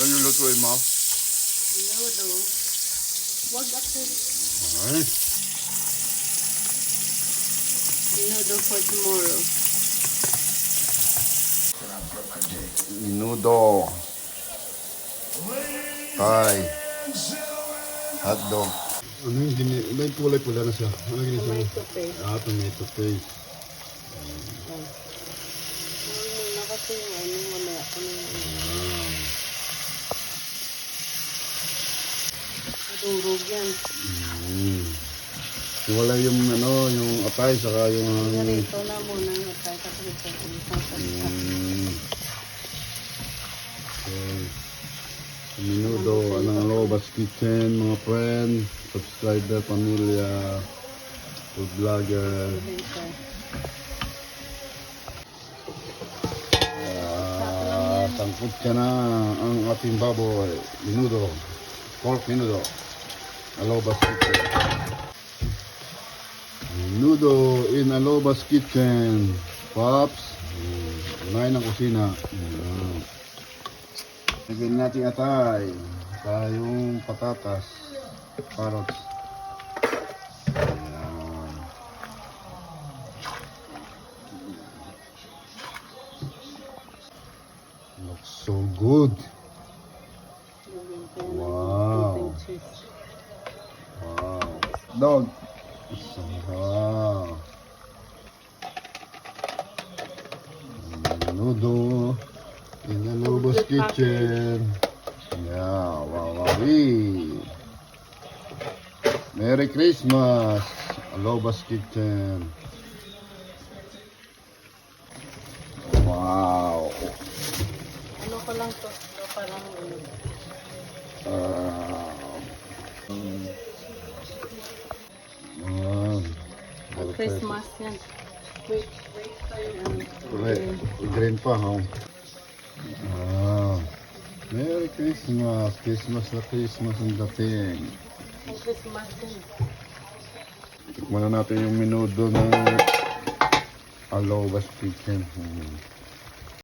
Ano yung lutuin mo? Minudo. Wag ako. Ay. Minudo for tomorrow. Minudo. Thai. Hotdog. Ano yung may kulay pula na siya? Ano yung Tomato paste. Tomato paste. Muna kasi yung mamaya ko na madurog yan. Wala yung yung atay saka yung Ganito na muna yung atay kasi ito isang salita. Okay. Minudo, Anang Lobas Kitchen, mga friend, subscriber, pamilya, food vlogger. Sangkot ka na ang ating baboy, minudo, pork minudo, Alobas Kitchen. Minudo in Alobas Kitchen, Pops, unahin ang kusina. Lagyan natin atay, saka yung patatas, carrots. Ayan. Looks so good. Wow. Wow. Dog. Wow. Minudo. In the Lobos Kitchen. Yeah, wow. Merry Christmas, Lobos Kitchen. Wow. Ano ko lang to? Parang Christmas yan. Wait tayo. Green pa, ha? Merry Christmas. Christmas na Christmas ang dating. Ang Christmas yan. Tikman na natin yung minudo ng Alobas Kitchen.